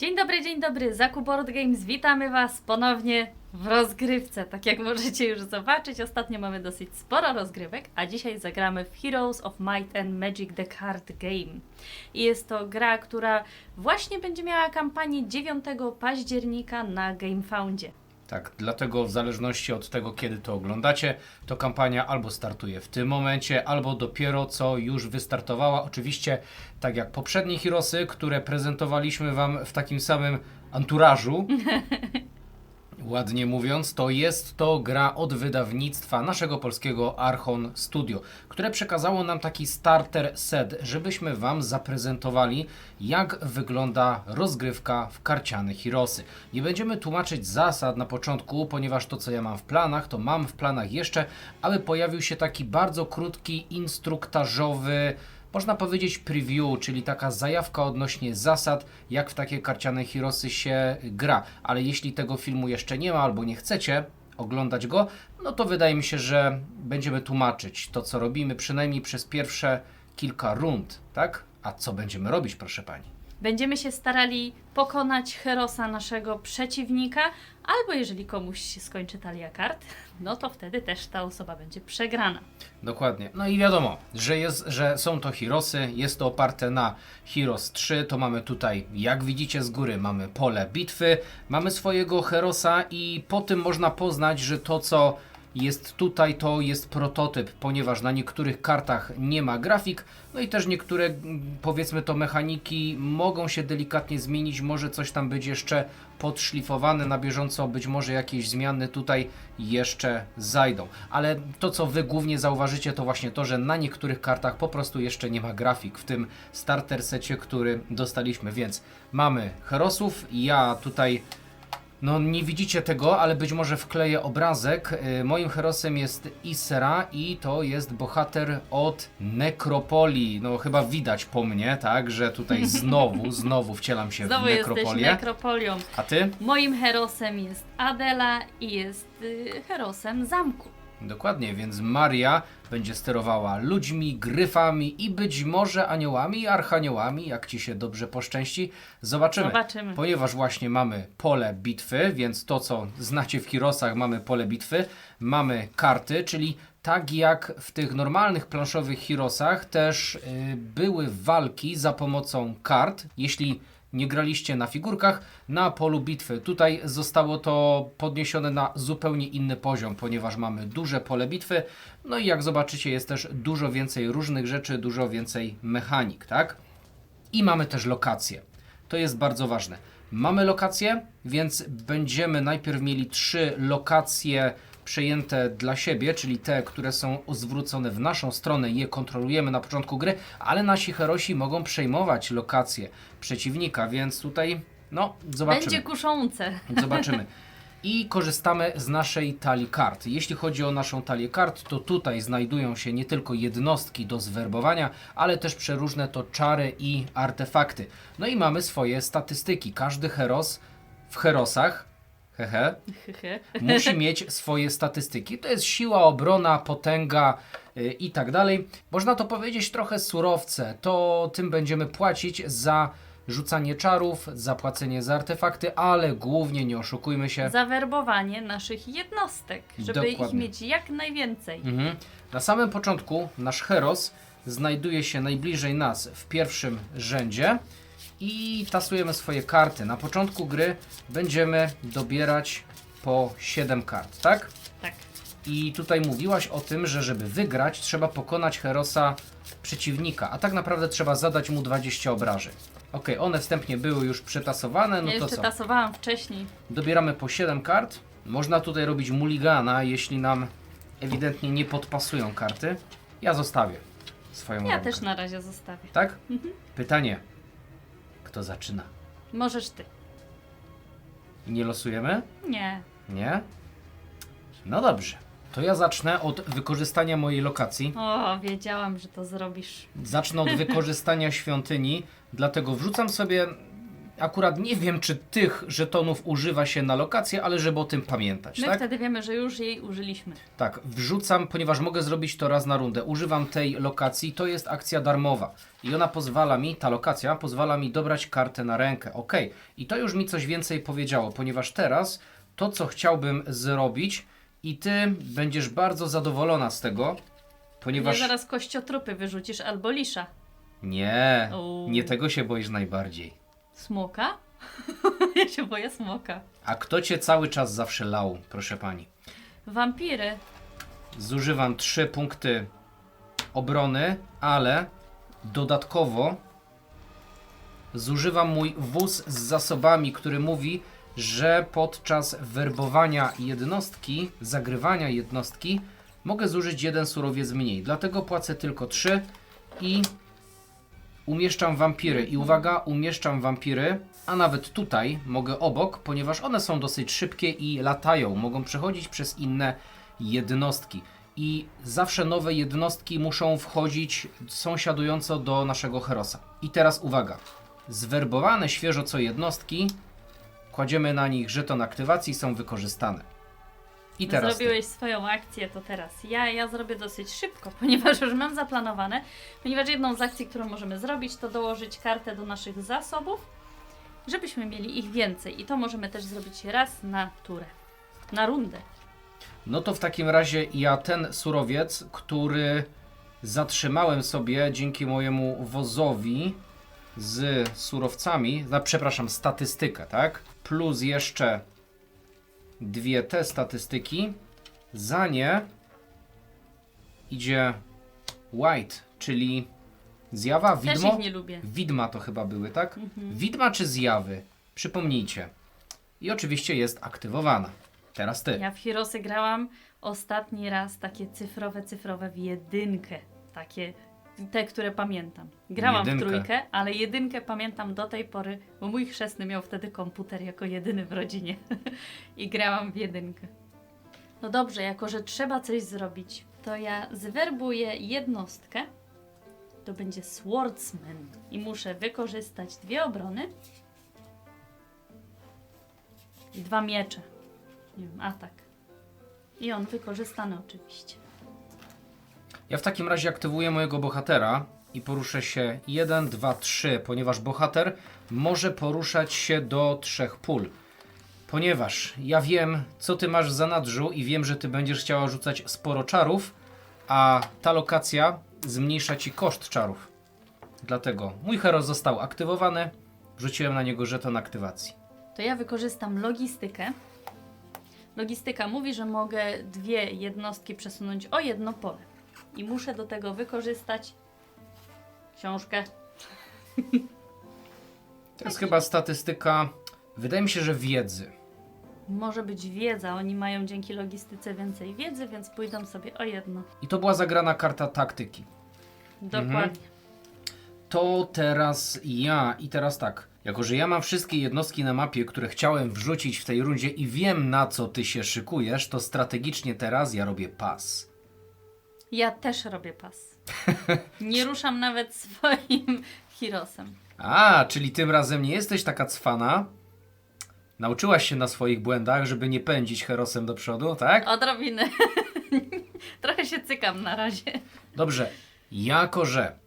Dzień dobry, Zaku Board Games, witamy Was ponownie w rozgrywce. Tak jak możecie już zobaczyć, ostatnio mamy dosyć sporo rozgrywek, a dzisiaj zagramy w Heroes of Might and Magic The Card Game. I jest to gra, która właśnie będzie miała kampanię 9 października na GameFoundzie. Tak, dlatego w zależności od tego, kiedy to oglądacie, to kampania albo startuje w tym momencie, albo dopiero co już wystartowała. Oczywiście, tak jak poprzednie Heroesy, które prezentowaliśmy Wam w takim samym anturażu, ładnie mówiąc, to jest to gra od wydawnictwa naszego polskiego Archon Studio, które przekazało nam taki starter set, żebyśmy Wam zaprezentowali, jak wygląda rozgrywka w karciane Heroesy. Nie będziemy tłumaczyć zasad na początku, ponieważ to, co ja mam w planach, to mam w planach jeszcze, aby pojawił się taki bardzo krótki, instruktażowy, można powiedzieć preview, czyli taka zajawka odnośnie zasad, jak w takie karciane Heroesy się gra. Ale jeśli tego filmu jeszcze nie ma albo nie chcecie oglądać go, no to wydaje mi się, że będziemy tłumaczyć to, co robimy, przynajmniej przez pierwsze kilka rund, tak? A co będziemy robić, proszę Pani? Będziemy się starali pokonać Herosa, naszego przeciwnika, albo jeżeli komuś się skończy talia kart, no to wtedy też ta osoba będzie przegrana. Dokładnie. No i wiadomo, że są to Heroesy, jest to oparte na Heroes 3, to mamy tutaj, jak widzicie z góry, mamy pole bitwy, mamy swojego Herosa i po tym można poznać, że to, co jest tutaj, to jest prototyp, ponieważ na niektórych kartach nie ma grafik, no i też niektóre, powiedzmy to, mechaniki mogą się delikatnie zmienić, może coś tam być jeszcze podszlifowane na bieżąco, być może jakieś zmiany tutaj jeszcze zajdą. Ale to, co Wy głównie zauważycie, to właśnie to, że na niektórych kartach po prostu jeszcze nie ma grafik w tym starter secie, który dostaliśmy, więc mamy Herosów. Ja tutaj, no nie widzicie tego, ale być może wkleję obrazek. Moim Herosem jest Ysera i to jest bohater od Nekropolii. No chyba widać po mnie, tak, że tutaj znowu wcielam się Znowu w jesteś Nekropolię. nekropolią. A Ty? Moim Herosem jest Adela i jest Herosem zamku. Dokładnie, więc Maria będzie sterowała ludźmi, gryfami i być może aniołami i archaniołami, jak Ci się dobrze poszczęści. Zobaczymy. Ponieważ właśnie mamy pole bitwy, więc to, co znacie w Heroesach, mamy pole bitwy, mamy karty, czyli tak jak w tych normalnych planszowych Heroesach też były walki za pomocą kart. Jeśli nie graliście na figurkach, na polu bitwy. Tutaj zostało to podniesione na zupełnie inny poziom, ponieważ mamy duże pole bitwy, no i jak zobaczycie, jest też dużo więcej różnych rzeczy, dużo więcej mechanik, tak? I mamy też lokacje. To jest bardzo ważne. Mamy lokacje, więc będziemy najpierw mieli 3 lokacje przejęte dla siebie, czyli te, które są zwrócone w naszą stronę, je kontrolujemy na początku gry, ale nasi herosi mogą przejmować lokacje przeciwnika, więc tutaj, no, zobaczymy. Będzie kuszące. Zobaczymy. I korzystamy z naszej talii kart. Jeśli chodzi o naszą talię kart, to tutaj znajdują się nie tylko jednostki do zwerbowania, ale też przeróżne to czary i artefakty. No i mamy swoje statystyki. Każdy heros w Herosach musi mieć swoje statystyki. To jest siła, obrona, potęga i tak dalej. Można to powiedzieć trochę surowce. To tym będziemy płacić za rzucanie czarów, za płacenie za artefakty, ale głównie, nie oszukujmy się, za werbowanie naszych jednostek, żeby Dokładnie. ich mieć jak najwięcej. Na samym początku nasz Heros znajduje się najbliżej nas w pierwszym rzędzie i tasujemy swoje karty. Na początku gry będziemy dobierać po 7 kart, tak? Tak. I tutaj mówiłaś o tym, że żeby wygrać, trzeba pokonać Herosa przeciwnika, a tak naprawdę trzeba zadać mu 20 obrażeń. Ok, one wstępnie były już przetasowane, no Ja to jeszcze co? tasowałam wcześniej. Dobieramy po 7 kart. Można tutaj robić mulligana, jeśli nam ewidentnie nie podpasują karty. Ja zostawię swoją Ja rękę. też na razie zostawię. Tak? Pytanie. Kto zaczyna? Możesz ty. Nie losujemy? Nie. Nie? No dobrze. To ja zacznę od wykorzystania mojej lokacji. O, wiedziałam, że to zrobisz. Zacznę od wykorzystania świątyni, dlatego wrzucam sobie Akurat nie wiem, czy tych żetonów używa się na lokację, ale żeby o tym pamiętać, My tak? wtedy wiemy, że już jej użyliśmy. Tak, wrzucam, ponieważ mogę zrobić to raz na rundę. Używam tej lokacji, to jest akcja darmowa. I ona pozwala mi, ta lokacja pozwala mi dobrać kartę na rękę. Ok, i to już mi coś więcej powiedziało, ponieważ teraz to, co chciałbym zrobić i ty będziesz bardzo zadowolona z tego, ponieważ... Nie zaraz kościotrupy wyrzucisz albo lisza. Nie, Uuu. nie tego się boisz najbardziej. Smoka? Ja się boję smoka. A kto cię cały czas zawsze lał, proszę pani? Wampiry. Zużywam 3 punkty obrony, ale dodatkowo zużywam mój wóz z zasobami, który mówi, że podczas werbowania jednostki, zagrywania jednostki mogę zużyć 1 surowiec mniej. Dlatego płacę tylko 3 i umieszczam wampiry. I uwaga, umieszczam wampiry, a nawet tutaj mogę obok, ponieważ one są dosyć szybkie i latają. Mogą przechodzić przez inne jednostki. I zawsze nowe jednostki muszą wchodzić sąsiadująco do naszego herosa. I teraz uwaga. Zwerbowane świeżo co jednostki, kładziemy na nich żeton aktywacji, są wykorzystane. I teraz ty. Zrobiłeś swoją akcję, to teraz ja zrobię dosyć szybko, ponieważ już mam zaplanowane. Ponieważ jedną z akcji, którą możemy zrobić, to dołożyć kartę do naszych zasobów, żebyśmy mieli ich więcej. I to możemy też zrobić raz na turę, na rundę. No to w takim razie ja ten surowiec, który zatrzymałem sobie dzięki mojemu wozowi z surowcami, przepraszam, statystykę, tak? Plus jeszcze 2 te statystyki. Za nie idzie white, czyli zjawa, Też widmo. ich nie lubię. Widma to chyba były, tak? Widma czy zjawy? Przypomnijcie. I oczywiście jest aktywowana. Teraz ty. Ja w Heroesy grałam ostatni raz takie cyfrowe w jedynkę. Takie, te, które pamiętam. Grałam Jedynkę. w trójkę, ale jedynkę pamiętam do tej pory, bo mój chrzestny miał wtedy komputer jako jedyny w rodzinie. I grałam w jedynkę. No dobrze, jako że trzeba coś zrobić, to ja zwerbuję jednostkę. To będzie Swordsman. I muszę wykorzystać 2 obrony. I 2 miecze. Nie wiem, atak. I on wykorzystany oczywiście. Ja w takim razie aktywuję mojego bohatera i poruszę się 1, 2, 3, ponieważ bohater może poruszać się do 3 pól. Ponieważ ja wiem, co ty masz w zanadrzu i wiem, że ty będziesz chciała rzucać sporo czarów, a ta lokacja zmniejsza ci koszt czarów. Dlatego mój hero został aktywowany, wrzuciłem na niego żeton aktywacji. To ja wykorzystam logistykę. Logistyka mówi, że mogę 2 jednostki przesunąć o 1 pole. I muszę do tego wykorzystać książkę. To jest chyba statystyka, wydaje mi się, że wiedzy. Może być wiedza. Oni mają dzięki logistyce więcej wiedzy, więc pójdą sobie o 1. I to była zagrana karta taktyki. Dokładnie. To teraz ja i teraz tak. Jako że ja mam wszystkie jednostki na mapie, które chciałem wrzucić w tej rundzie i wiem, na co ty się szykujesz, to strategicznie teraz ja robię pas. Ja też robię pas. Nie ruszam nawet swoim Heroesem. A, czyli tym razem nie jesteś taka cwana. Nauczyłaś się na swoich błędach, żeby nie pędzić herosem do przodu, tak? Odrobinę. Trochę się cykam na razie. Dobrze. Jako że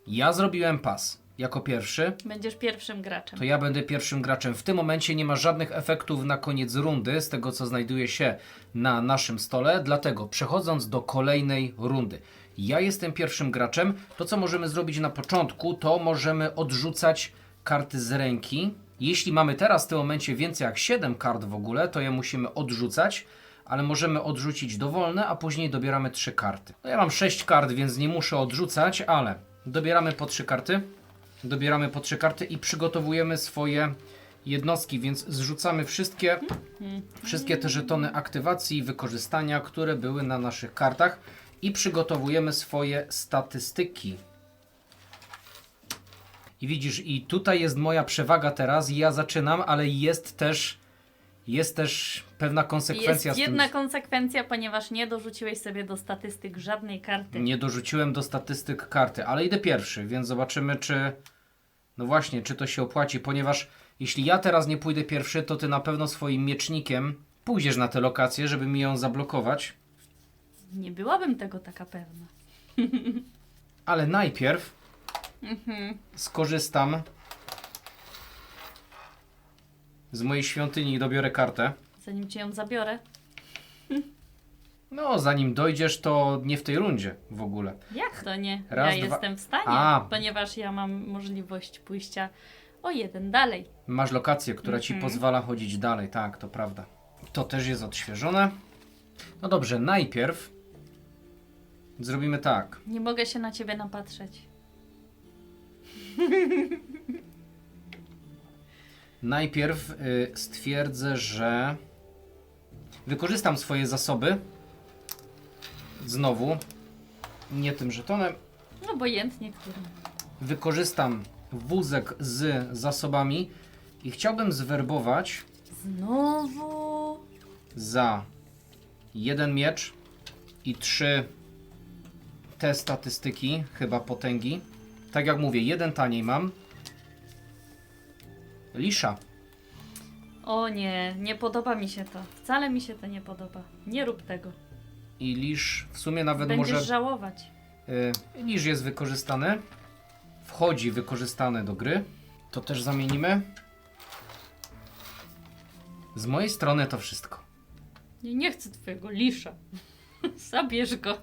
ja zrobiłem pas jako pierwszy, Będziesz pierwszym graczem. to ja będę pierwszym graczem. W tym momencie nie ma żadnych efektów na koniec rundy, z tego co znajduje się na naszym stole, dlatego przechodząc do kolejnej rundy. Ja jestem pierwszym graczem. To co możemy zrobić na początku, to możemy odrzucać karty z ręki. Jeśli mamy teraz w tym momencie więcej jak 7 kart w ogóle, to je musimy odrzucać, ale możemy odrzucić dowolne, a później dobieramy 3 karty. No ja mam 6 kart, więc nie muszę odrzucać, ale dobieramy po 3 karty. Dobieramy po 3 karty i przygotowujemy swoje jednostki, więc zrzucamy wszystkie te żetony aktywacji i wykorzystania, które były na naszych kartach i przygotowujemy swoje statystyki. I widzisz, i tutaj jest moja przewaga teraz i ja zaczynam, ale jest też pewna konsekwencja Jest z tym. jedna konsekwencja, ponieważ nie dorzuciłeś sobie do statystyk żadnej karty. Nie dorzuciłem do statystyk karty, ale idę pierwszy, więc zobaczymy, czy No właśnie, czy to się opłaci, ponieważ jeśli ja teraz nie pójdę pierwszy, to ty na pewno swoim miecznikiem pójdziesz na tę lokację, żeby mi ją zablokować. Nie byłabym tego taka pewna. Ale najpierw skorzystam z mojej świątyni i dobiorę kartę. Zanim cię ją zabiorę. No, zanim dojdziesz, to nie w tej rundzie w ogóle. Jak to nie? Raz, Ja dwa- jestem w stanie, A. ponieważ ja mam możliwość pójścia o jeden dalej. Masz lokację, która ci pozwala chodzić dalej. Tak, to prawda. To też jest odświeżone. No dobrze, najpierw zrobimy tak. Nie mogę się na ciebie napatrzeć. Najpierw stwierdzę, że wykorzystam swoje zasoby. Znowu, nie tym żetonem. Obojętnie którym. Wykorzystam wózek z zasobami i chciałbym zwerbować Znowu. za 1 miecz i 3 te statystyki, chyba potęgi. Tak jak mówię, jeden taniej mam. Lisza. O nie, nie podoba mi się to. Wcale mi się to nie podoba. Nie rób tego. I lisz w sumie nawet Będziesz może... żałować. Lisz jest wykorzystany. Wchodzi wykorzystany do gry. To też zamienimy. Z mojej strony to wszystko. Nie chcę twojego lisza. Zabierz go.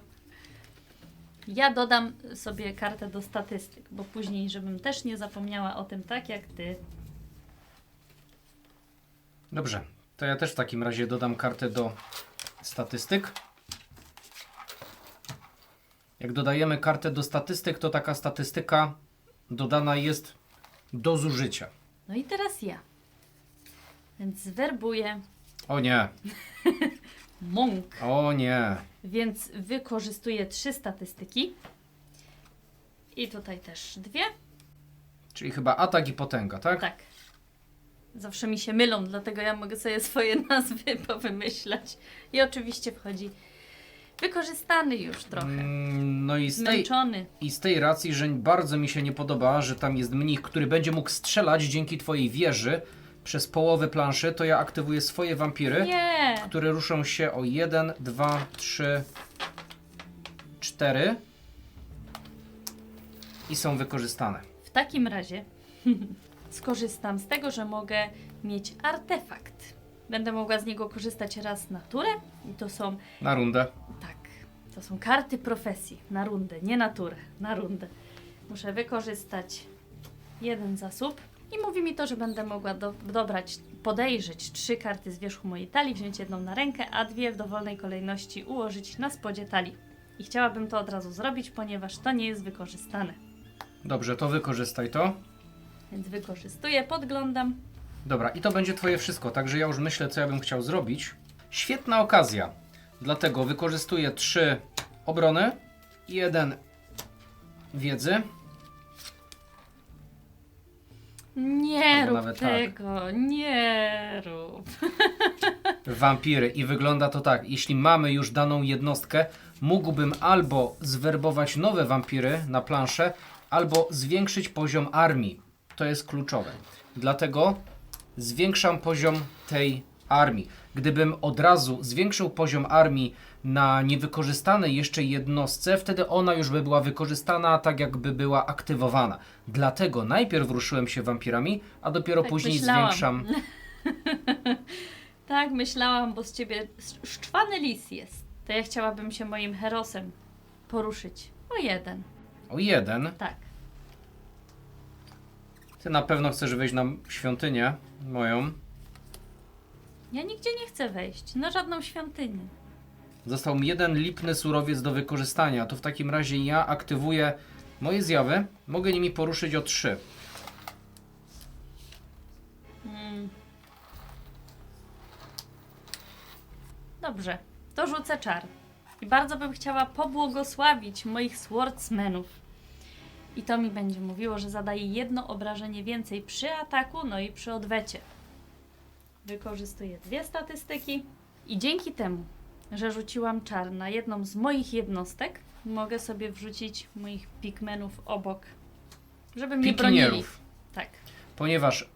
Ja dodam sobie kartę do statystyk, bo później, żebym też nie zapomniała o tym tak jak ty. Dobrze, to ja też w takim razie dodam kartę do statystyk. Jak dodajemy kartę do statystyk, to taka statystyka dodana jest do zużycia. No i teraz ja. Więc zwerbuję O nie, mąk. o nie. Więc wykorzystuję 3 statystyki. I tutaj też 2. Czyli chyba atak i potęga, tak? Tak. Zawsze mi się mylą, dlatego ja mogę sobie swoje nazwy powymyślać. I oczywiście wchodzi wykorzystany już trochę. No Zmęczony. i z tej racji, że bardzo mi się nie podoba, że tam jest mnich, który będzie mógł strzelać dzięki twojej wieży przez połowę planszy, to ja aktywuję swoje wampiry, Nie! które ruszą się o 1, 2, 3, 4 i są wykorzystane. W takim razie skorzystam z tego, że mogę mieć artefakt. Będę mogła z niego korzystać raz na turę i to są, Na rundę. tak, to są karty profesji na rundę, nie na turę, na rundę. Muszę wykorzystać jeden zasób i mówi mi to, że będę mogła podejrzeć 3 karty z wierzchu mojej talii, wziąć jedną na rękę, a 2 w dowolnej kolejności ułożyć na spodzie talii. I chciałabym to od razu zrobić, ponieważ to nie jest wykorzystane. Dobrze, to wykorzystaj to. Więc wykorzystuję, podglądam. Dobra, i to będzie twoje wszystko, także ja już myślę, co ja bym chciał zrobić. Świetna okazja. Dlatego wykorzystuję 3 obrony i 1 wiedzy. Nie Albo rób nawet tak. tego, nie rób. Wampiry i wygląda to tak, jeśli mamy już daną jednostkę, mógłbym albo zwerbować nowe wampiry na planszę, albo zwiększyć poziom armii. To jest kluczowe. Dlatego zwiększam poziom tej armii. Gdybym od razu zwiększył poziom armii na niewykorzystanej jeszcze jednostce, wtedy ona już by była wykorzystana, tak jakby była aktywowana. Dlatego najpierw ruszyłem się wampirami, a dopiero Tak później myślałam. zwiększam. Tak, myślałam, bo z ciebie szczwany lis jest. To ja chciałabym się moim herosem poruszyć. O 1. O 1. Tak. Ty na pewno chcesz wejść na świątynię moją. Ja nigdzie nie chcę wejść. Na żadną świątynię. Został mi 1 lipny surowiec do wykorzystania. To w takim razie ja aktywuję moje zjawy. Mogę nimi poruszyć o 3. Dobrze, to rzucę czar. I bardzo bym chciała pobłogosławić moich swordsmenów. I to mi będzie mówiło, że zadaje 1 obrażenie więcej przy ataku, no i przy odwecie. Wykorzystuję 2 statystyki i dzięki temu, że rzuciłam czar na jedną z moich jednostek, mogę sobie wrzucić moich pigmenów obok, żeby mnie bronili. Pikinierów. Tak. Ponieważ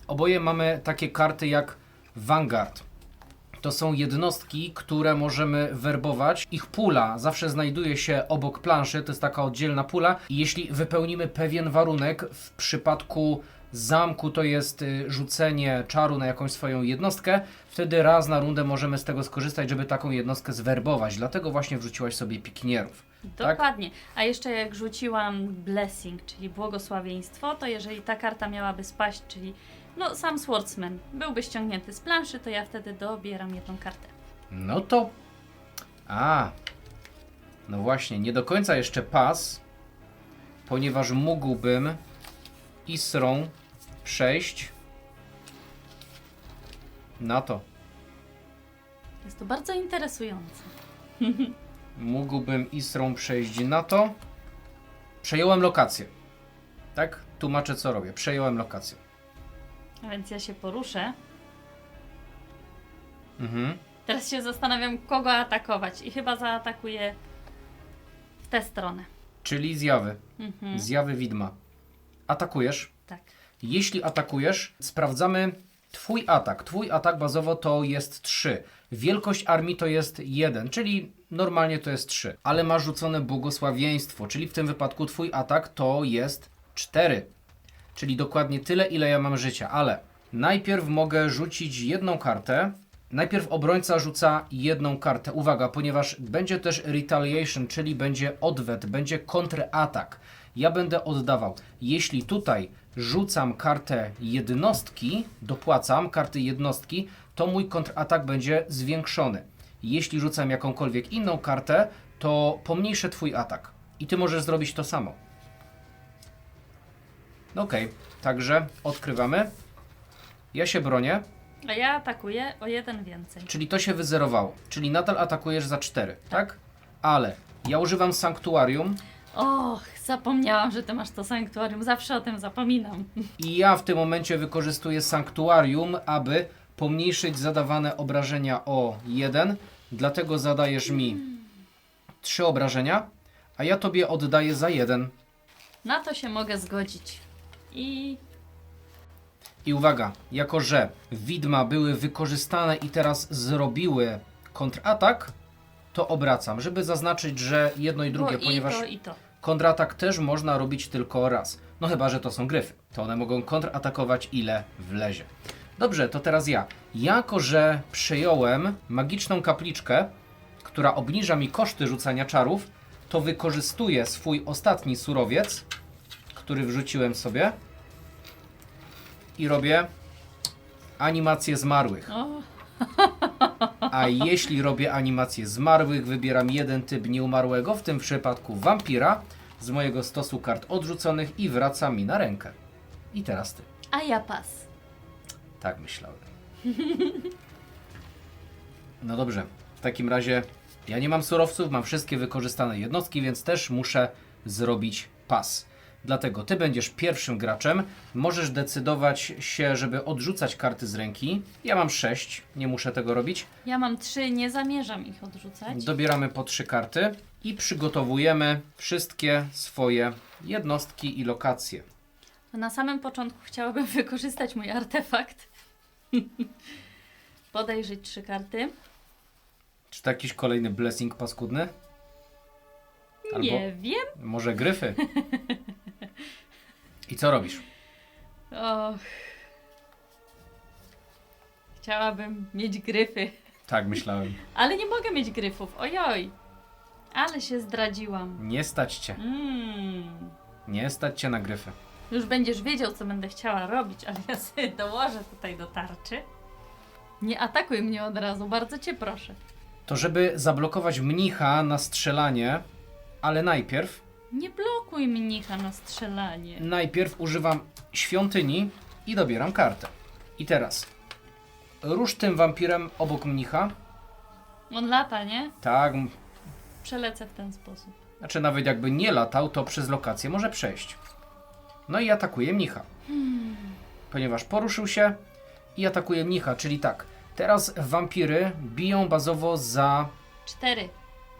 oboje mamy takie karty jak Vanguard. To są jednostki, które możemy werbować. Ich pula zawsze znajduje się obok planszy, to jest taka oddzielna pula. I jeśli wypełnimy pewien warunek, w przypadku zamku to jest rzucenie czaru na jakąś swoją jednostkę, wtedy raz na rundę możemy z tego skorzystać, żeby taką jednostkę zwerbować. Dlatego właśnie wrzuciłaś sobie pikinierów. Tak? Dokładnie. A jeszcze jak rzuciłam blessing, czyli błogosławieństwo, to jeżeli ta karta miałaby spaść, czyli no sam Swordsman byłby ściągnięty z planszy, to ja wtedy dobieram jedną kartę. No to... No właśnie, nie do końca jeszcze pas, ponieważ mógłbym Isrą przejść na to. Jest to bardzo interesujące. Mógłbym Isrą przejść na to. Przejąłem lokację. Tak? Tłumaczę co robię. Przejąłem lokację. A więc ja się poruszę. Mhm. Teraz się zastanawiam, kogo atakować i chyba zaatakuję w tę stronę. Czyli zjawy. Mhm. Zjawy widma. Atakujesz. Tak. Jeśli atakujesz, sprawdzamy Twój atak. Twój atak bazowo to jest 3. Wielkość armii to jest 1, czyli normalnie to jest 3. Ale masz rzucone błogosławieństwo, czyli w tym wypadku Twój atak to jest 4. Czyli dokładnie tyle, ile ja mam życia. Ale najpierw mogę rzucić jedną kartę. Najpierw obrońca rzuca jedną kartę. Uwaga, ponieważ będzie też retaliation, czyli będzie odwet, będzie kontratak. Ja będę oddawał. Jeśli tutaj rzucam kartę jednostki, dopłacam karty jednostki, to mój kontratak będzie zwiększony. Jeśli rzucam jakąkolwiek inną kartę, to pomniejszę Twój atak. I Ty możesz zrobić to samo. Okej, także odkrywamy. Ja się bronię, A ja atakuję o 1 więcej. czyli to się wyzerowało. Czyli nadal atakujesz za 4, tak? Ale ja używam sanktuarium Och, zapomniałam, że ty masz to sanktuarium. Zawsze o tym zapominam. i ja w tym momencie wykorzystuję sanktuarium, aby pomniejszyć zadawane obrażenia o 1. Dlatego zadajesz mi 3 obrażenia, a ja tobie oddaję za 1. Na to się mogę zgodzić. I uwaga, jako że widma były wykorzystane i teraz zrobiły kontratak, to obracam, żeby zaznaczyć, że jedno i drugie, Bo ponieważ i to. kontratak też można robić tylko raz. No chyba, że to są gryfy. To one mogą kontratakować ile wlezie. Dobrze, to teraz ja. Jako że przejąłem magiczną kapliczkę, która obniża mi koszty rzucania czarów, to wykorzystuję swój ostatni surowiec, który wrzuciłem sobie i robię animację zmarłych. O, A jeśli robię animację zmarłych, wybieram jeden typ nieumarłego, w tym przypadku wampira, z mojego stosu kart odrzuconych i wraca mi na rękę. I teraz ty. a ja pas. Tak myślałem. No dobrze, w takim razie ja nie mam surowców, mam wszystkie wykorzystane jednostki, więc też muszę zrobić pas. Dlatego ty będziesz pierwszym graczem, możesz decydować się, żeby odrzucać karty z ręki. Ja mam 6, nie muszę tego robić. Ja mam 3, nie zamierzam ich odrzucać. Dobieramy po 3 karty i przygotowujemy wszystkie swoje jednostki i lokacje. Na samym początku chciałabym wykorzystać mój artefakt. Podejrzeć 3 karty. Czy to jakiś kolejny blessing paskudny? Albo Nie wiem. może gryfy? I co robisz? Och. Chciałabym mieć gryfy. Tak myślałem. Ale nie mogę mieć gryfów. Ojoj. Ale się zdradziłam. Nie stać cię. Nie stać cię na gryfy. Już będziesz wiedział, co będę chciała robić, ale ja sobie dołożę tutaj do tarczy. Nie atakuj mnie od razu, bardzo cię proszę. To żeby zablokować mnicha na strzelanie, ale Nie blokuj mnicha na strzelanie. najpierw używam świątyni i dobieram kartę. I teraz rusz tym wampirem obok mnicha. On lata, nie? Tak, Przelecę w ten sposób. znaczy nawet jakby nie latał, to przez lokację może przejść. No i atakuje mnicha. Ponieważ poruszył się i atakuje mnicha, czyli tak. Teraz wampiry biją bazowo za... 4.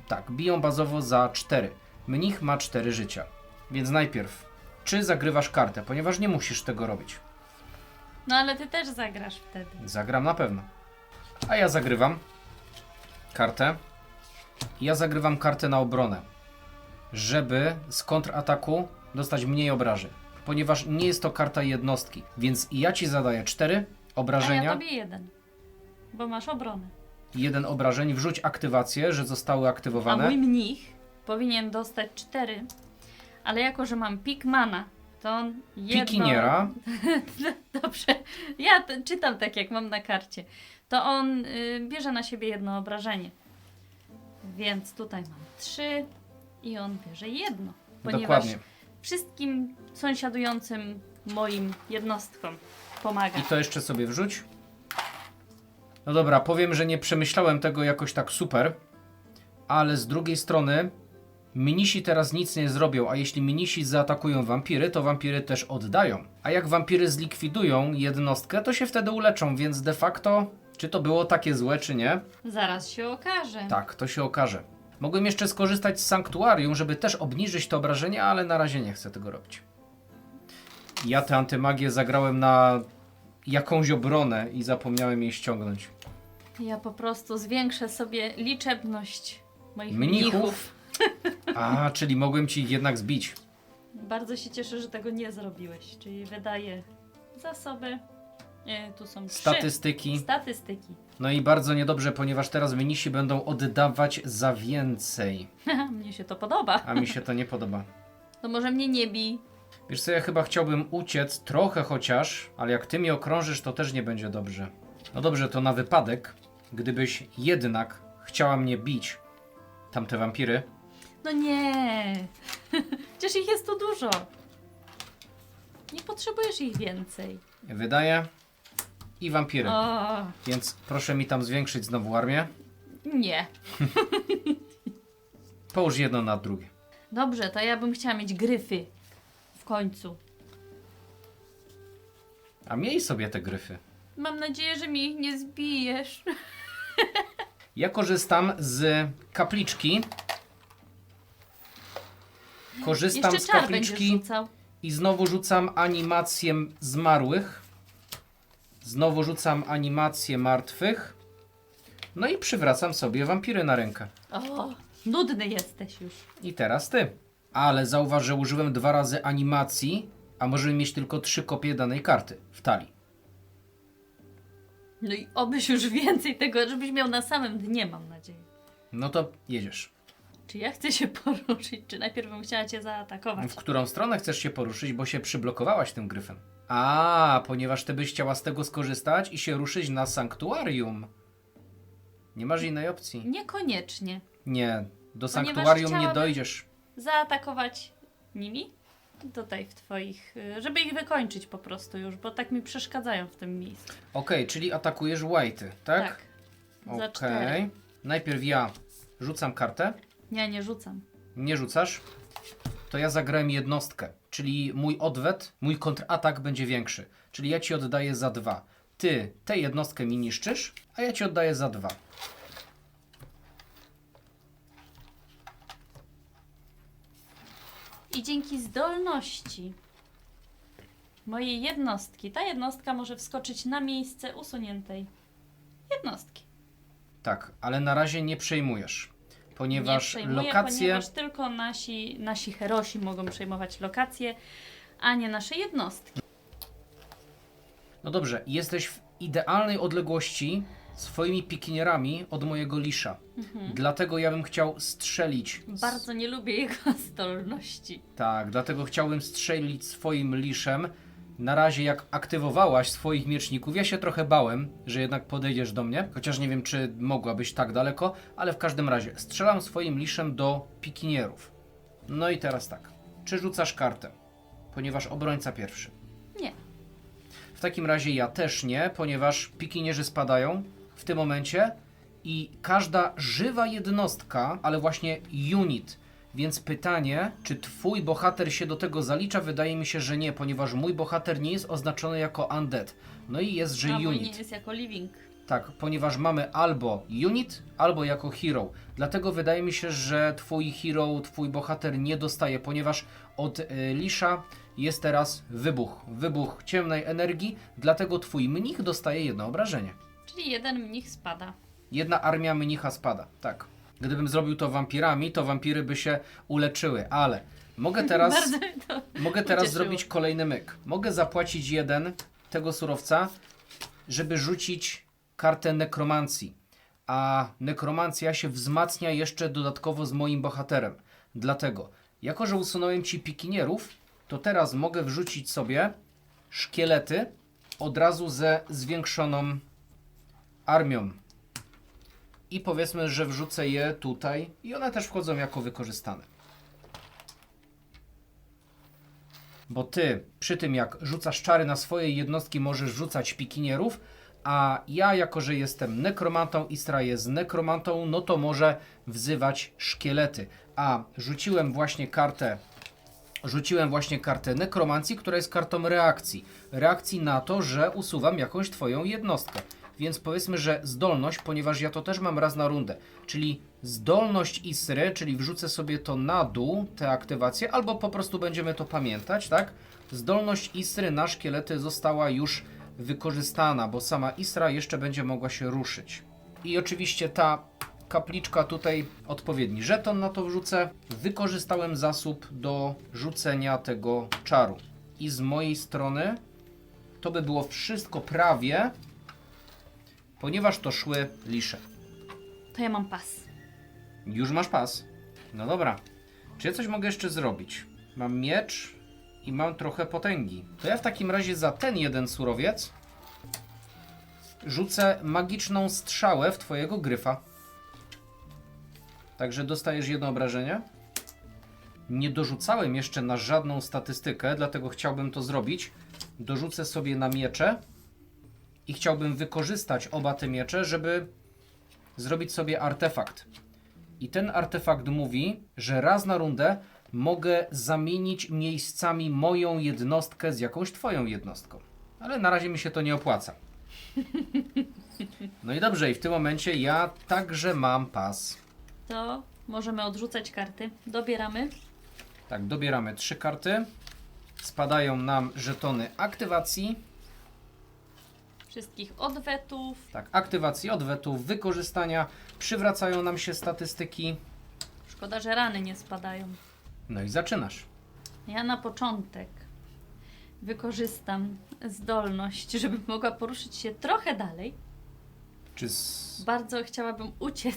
Tak, biją bazowo za 4. Mnich ma 4 życia. Więc najpierw czy zagrywasz kartę, ponieważ nie musisz tego robić. No ale ty też zagrasz wtedy. Zagram na pewno. A ja zagrywam kartę. Ja zagrywam kartę na obronę, żeby z kontrataku dostać mniej obrażeń. Ponieważ nie jest to karta jednostki, więc ja ci zadaję 4 A ja obrażenia. tobie 1. Bo masz obronę. 1 obrażeń, wrzuć aktywację, że zostały A aktywowane. mój mnich powinien dostać 4. Ale jako, że mam pik mana, to on jedno... Pikiniera. Dobrze, ja czytam tak, jak mam na karcie. To on bierze na siebie jedno obrażenie. Więc tutaj mam 3 i on bierze jedno. Ponieważ Dokładnie. wszystkim sąsiadującym moim jednostkom pomaga. I to jeszcze sobie wrzuć. No dobra, powiem, że nie przemyślałem tego jakoś tak super, ale z drugiej strony minisi teraz nic nie zrobią, a jeśli minisi zaatakują wampiry, to wampiry też oddają. A jak wampiry zlikwidują jednostkę, to się wtedy uleczą, więc de facto, czy to było takie złe, czy nie? Zaraz się okaże. Tak, to się okaże. Mogłem jeszcze skorzystać z sanktuarium, żeby też obniżyć to obrażenie, ale na razie nie chcę tego robić. Ja tę antymagię zagrałem na jakąś obronę i zapomniałem jej ściągnąć. Ja po prostu zwiększę sobie liczebność moich Mnichów? mnichów. A, czyli mogłem ci ich jednak zbić. Bardzo się cieszę, że tego nie zrobiłeś. Czyli wydaję zasoby. Tu są 3 Statystyki. statystyki. No i bardzo niedobrze, ponieważ teraz minisi będą oddawać za więcej. Mnie się to podoba. A mi się to nie podoba. To może mnie nie bij. Wiesz co, ja chyba chciałbym uciec trochę chociaż, ale jak ty mnie okrążysz, to też nie będzie dobrze. No dobrze, to na wypadek, gdybyś jednak chciała mnie bić, tamte wampiry, No nie. Przecież ich jest tu dużo. Nie potrzebujesz ich więcej. wydaje i wampiry. O, Więc proszę mi tam zwiększyć znowu armię. nie. Połóż jedno na drugie. Dobrze, to ja bym chciała mieć gryfy. W końcu. A miej sobie te gryfy. Mam nadzieję, że mi ich nie zbijesz. Ja korzystam z kapliczki. Korzystam Jeszcze z czar będziesz kapliczki rzucał. i znowu rzucam animację zmarłych. Znowu rzucam animację martwych. No i przywracam sobie wampiry na rękę. O, nudny jesteś już. I teraz ty. Ale zauważ, że użyłem 2 razy animacji, a możemy mieć tylko 3 kopie danej karty w talii. No i obyś już więcej tego, żebyś miał na samym dnie, mam nadzieję. No to jedziesz. Czy ja chcę się poruszyć, czy najpierw bym chciała cię zaatakować? W którą stronę chcesz się poruszyć, bo się przyblokowałaś tym gryfem? A, ponieważ ty byś chciała z tego skorzystać i się ruszyć na sanktuarium. Nie masz innej opcji. Niekoniecznie. Nie, do Ponieważ sanktuarium nie chciałabym- dojdziesz. Zaatakować nimi? Tutaj w twoich... żeby ich wykończyć po prostu już, bo tak mi przeszkadzają w tym miejscu. Okej, czyli atakujesz white'y, tak? Za 4. Okej. Najpierw ja rzucam kartę. Ja nie rzucam. Nie rzucasz? To ja zagrałem jednostkę, czyli mój odwet, mój kontratak będzie większy. Czyli ja ci oddaję za 2. Ty tę jednostkę mi niszczysz, a ja ci oddaję za 2. I dzięki zdolności mojej jednostki, ta jednostka może wskoczyć na miejsce usuniętej jednostki. Tak, ale na razie nie przejmujesz, Nie ponieważ przejmuję, lokacje... ponieważ tylko nasi herosi mogą przejmować lokacje, a nie nasze jednostki. No dobrze, jesteś w idealnej odległości swoimi pikinierami od mojego lisza. Dlatego ja bym chciał strzelić. Bardzo nie lubię jego zdolności. Tak, dlatego chciałbym strzelić swoim liszem. Na razie jak aktywowałaś swoich mieczników, ja się trochę bałem, że jednak podejdziesz do mnie. Chociaż nie wiem, czy mogłabyś tak daleko, ale w każdym razie strzelam swoim liszem do pikinierów. No i teraz tak. Czy rzucasz kartę? Ponieważ obrońca pierwszy. Nie. W takim razie ja też nie, ponieważ pikinierzy spadają w tym momencie i każda żywa jednostka, ale właśnie unit. Więc pytanie, czy twój bohater się do tego zalicza? Wydaje mi się, że nie, ponieważ mój bohater nie jest oznaczony jako undead. No i jest, że A mój unit. nie jest jako living. Tak, ponieważ mamy albo unit, albo jako hero. Dlatego wydaje mi się, że twój hero, twój bohater nie dostaje, ponieważ od Lisza jest teraz wybuch ciemnej energii, dlatego twój mnich dostaje jedno obrażenie. Czyli jeden mnich spada. Jedna armia mnicha spada, tak. Gdybym zrobił to wampirami, to wampiry by się uleczyły, ale mogę teraz, Bardzo mnie to ucieszyło. zrobić kolejny myk. Mogę zapłacić jeden tego surowca, żeby rzucić kartę nekromancji. A nekromancja się wzmacnia jeszcze dodatkowo z moim bohaterem. Dlatego, jako że usunąłem ci pikinierów, to teraz mogę wrzucić sobie szkielety od razu ze zwiększoną armią. I powiedzmy, że wrzucę je tutaj i one też wchodzą jako wykorzystane. Bo ty przy tym jak rzucasz czary na swoje jednostki możesz rzucać pikinierów, a ja jako że jestem nekromantą, Istra jest nekromantą, no to może wzywać szkielety. A rzuciłem właśnie kartę nekromancji, która jest kartą reakcji. Reakcji na to, że usuwam jakąś twoją jednostkę. Więc powiedzmy, że zdolność, ponieważ ja to też mam raz na rundę, czyli zdolność Isry, czyli wrzucę sobie to na dół, tę aktywację, albo po prostu będziemy to pamiętać, tak? Zdolność Isry na szkielety została już wykorzystana, bo sama Isra jeszcze będzie mogła się ruszyć. I oczywiście ta kapliczka tutaj, odpowiedni żeton na to wrzucę. Wykorzystałem zasób do rzucenia tego czaru. I z mojej strony to by było wszystko prawie, ponieważ to szły lisze. To ja mam pas. Już masz pas. No dobra. Czy ja coś mogę jeszcze zrobić? Mam miecz i mam trochę potęgi. To ja w takim razie za ten jeden surowiec rzucę magiczną strzałę w twojego gryfa. Także dostajesz jedno obrażenie. Nie dorzucałem jeszcze na żadną statystykę, dlatego chciałbym to zrobić. Dorzucę sobie na miecze i chciałbym wykorzystać oba te miecze, żeby zrobić sobie artefakt. I ten artefakt mówi, że raz na rundę mogę zamienić miejscami moją jednostkę z jakąś twoją jednostką. Ale na razie mi się to nie opłaca. No i dobrze, i w tym momencie ja także mam pas. To możemy odrzucać karty. Dobieramy. Tak, dobieramy 3 karty. Spadają nam żetony aktywacji. Wszystkich odwetów. Tak, aktywacji, odwetów, wykorzystania. Przywracają nam się statystyki. Szkoda, że rany nie spadają. No i zaczynasz. Ja na początek wykorzystam zdolność, żebym mogła poruszyć się trochę dalej. Czy Bardzo chciałabym uciec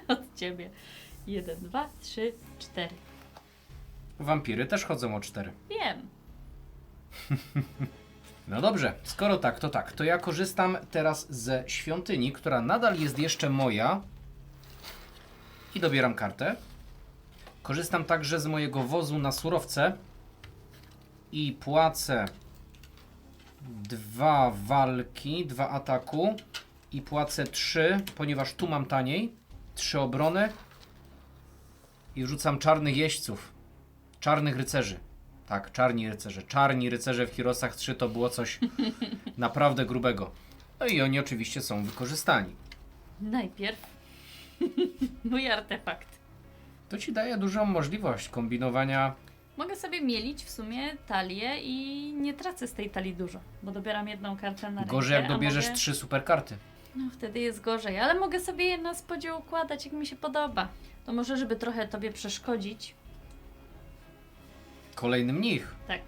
od ciebie. 1, 2, 3, 4. Wampiry też chodzą o 4. Wiem. No dobrze, skoro tak, to tak. To ja korzystam teraz ze świątyni, która nadal jest jeszcze moja. I dobieram kartę. Korzystam także z mojego wozu na surowce. I płacę 2 walki, 2 ataku. I płacę 3, ponieważ tu mam taniej. 3 obrony. I wrzucam czarnych jeźdźców. Czarnych rycerzy. Tak, czarni rycerze. Czarni rycerze w Heroesach 3 to było coś naprawdę grubego. No i oni oczywiście są wykorzystani. Najpierw mój artefakt. To ci daje dużą możliwość kombinowania. Mogę sobie mielić w sumie talię i nie tracę z tej talii dużo, bo dobieram jedną kartę na rękę. Gorzej jak a dobierzesz mogę... 3 super karty. No wtedy jest gorzej, ale mogę sobie je na spodzie układać jak mi się podoba. To może, żeby trochę tobie przeszkodzić, Kolejny mnich. tak,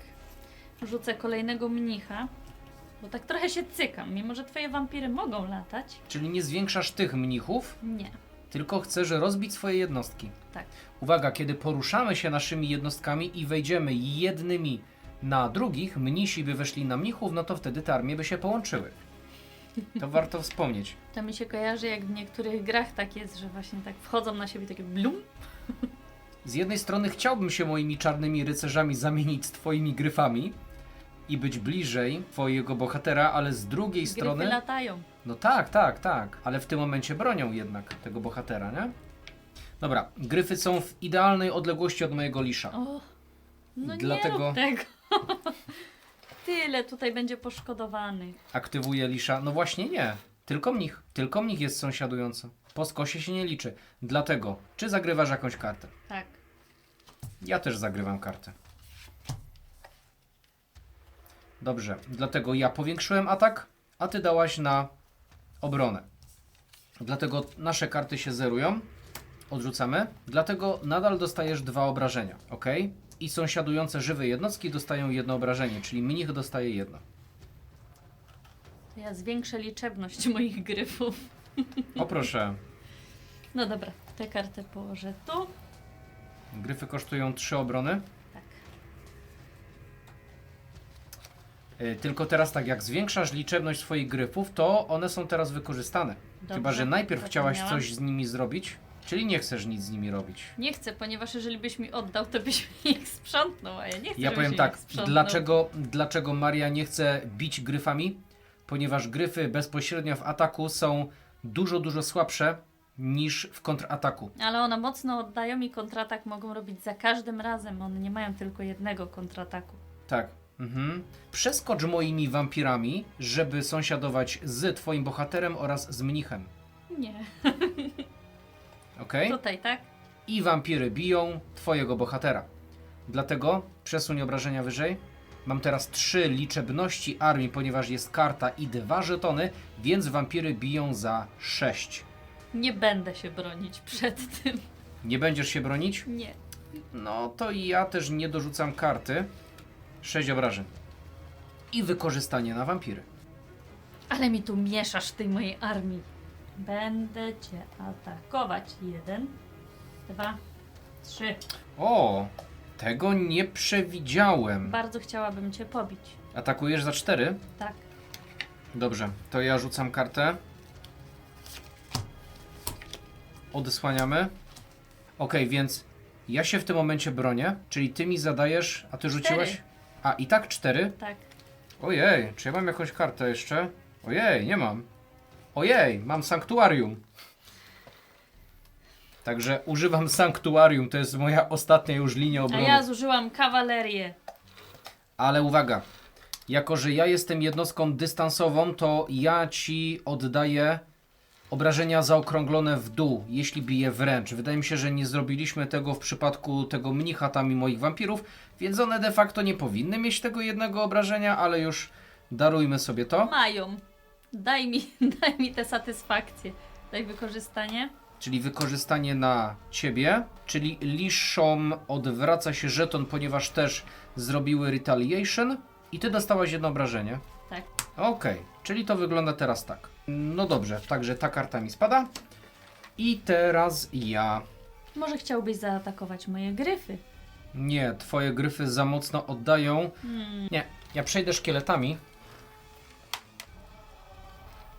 rzucę kolejnego mnicha, bo tak trochę się cykam, mimo że twoje wampiry mogą latać. Czyli nie zwiększasz tych mnichów, Nie, tylko chcesz rozbić swoje jednostki. tak. Uwaga, kiedy poruszamy się naszymi jednostkami i wejdziemy jednymi na drugich, mnisi by weszli na mnichów, no to wtedy te armie by się połączyły. To warto wspomnieć. To mi się kojarzy, jak w niektórych grach tak jest, że właśnie tak wchodzą na siebie takie blum. Z jednej strony chciałbym się moimi czarnymi rycerzami zamienić z twoimi gryfami i być bliżej twojego bohatera, ale z drugiej Gryfy strony... latają. No tak, tak, tak, ale w tym momencie bronią jednak tego bohatera, nie? Dobra, gryfy są w idealnej odległości od mojego lisza. O, no Dlatego- nie rób tego. Tyle tutaj będzie poszkodowany. Aktywuję lisza. No właśnie nie. Tylko mnich. Tylko mnich jest sąsiadujący. Po skosie się nie liczy. Dlatego, czy zagrywasz jakąś kartę? Tak. Ja też zagrywam kartę. Dobrze, dlatego ja powiększyłem atak, a ty dałaś na obronę. Dlatego nasze karty się zerują. Odrzucamy. Dlatego nadal dostajesz 2 obrażenia, ok? I sąsiadujące żywe jednostki dostają 1 obrażenie, czyli mnich dostaje 1. Ja zwiększę liczebność moich gryfów. O proszę. No dobra, tę kartę położę tu. Gryfy kosztują 3 obrony. Tak. Tylko teraz tak, jak zwiększasz liczebność swoich gryfów, to one są teraz wykorzystane. Dobrze, Chyba że najpierw chciałaś zapomniałam. coś z nimi zrobić, czyli nie chcesz nic z nimi robić. Nie chcę, ponieważ jeżeli byś mi oddał, to byś mi ich sprzątnął, a ja nie chcę, Ja żebyś powiem mi tak, ich sprzątnął. dlaczego Maria nie chce bić gryfami? Ponieważ gryfy bezpośrednio w ataku są dużo słabsze niż w kontrataku. Ale one mocno oddają i kontratak mogą robić za każdym razem. One nie mają tylko jednego kontrataku. Tak. Mhm. Przeskocz moimi wampirami, żeby sąsiadować z twoim bohaterem oraz z mnichem. Nie. Ok? Tutaj, tak? I wampiry biją twojego bohatera. Dlatego przesuń obrażenia wyżej. Mam teraz 3 liczebności armii, ponieważ jest karta i 2 żetony, więc wampiry biją za 6. Nie będę się bronić przed tym. Nie będziesz się bronić? Nie. No to i ja też nie dorzucam karty. 6 obrażeń. I wykorzystanie na wampiry. Ale mi tu mieszasz tej mojej armii. Będę cię atakować. 1, 2, 3. O, tego nie przewidziałem. Bardzo chciałabym cię pobić. Atakujesz za 4? Tak. Dobrze, to ja rzucam kartę. Odesłaniamy. Ok, więc ja się w tym momencie bronię, czyli ty mi zadajesz, a ty rzuciłeś? A, i tak 4? Tak. Ojej, czy ja mam jakąś kartę jeszcze? Ojej, nie mam. Ojej, mam sanktuarium. Także używam sanktuarium, to jest moja ostatnia już linia A obrony. ja zużyłam kawalerię. Ale uwaga, jako że ja jestem jednostką dystansową, to ja ci oddaję obrażenia zaokrąglone w dół, jeśli bije wręcz. Wydaje mi się, że nie zrobiliśmy tego w przypadku tego mnicha tam i moich wampirów, więc one de facto nie powinny mieć tego jednego obrażenia, ale już darujmy sobie to. Mają. Daj mi tę satysfakcję. Daj wykorzystanie. Czyli wykorzystanie na ciebie, czyli liszom odwraca się żeton, ponieważ też zrobiły retaliation i ty dostałaś jedno obrażenie. Tak. Okej, czyli to wygląda teraz tak. No dobrze, także ta karta mi spada. I teraz ja. Może chciałbyś zaatakować moje gryfy? Nie, twoje gryfy za mocno oddają. Nie, ja przejdę szkieletami.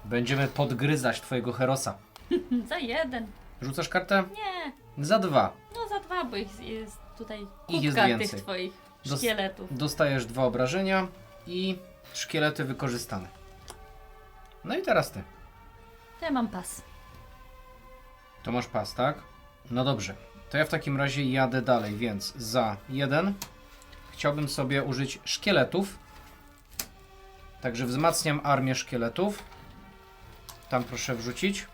Będziemy podgryzać twojego herosa. Za 1. Rzucasz kartę? Nie. Za 2. No za 2, bo ich jest tutaj Ich jest kubka więcej. tych twoich Dos- szkieletów. Dostajesz 2 obrażenia i szkielety wykorzystane. No i teraz ty. To ja mam pas. To masz pas, tak? No dobrze. To ja w takim razie jadę dalej, więc za 1 chciałbym sobie użyć szkieletów. Także wzmacniam armię szkieletów. Tam proszę wrzucić.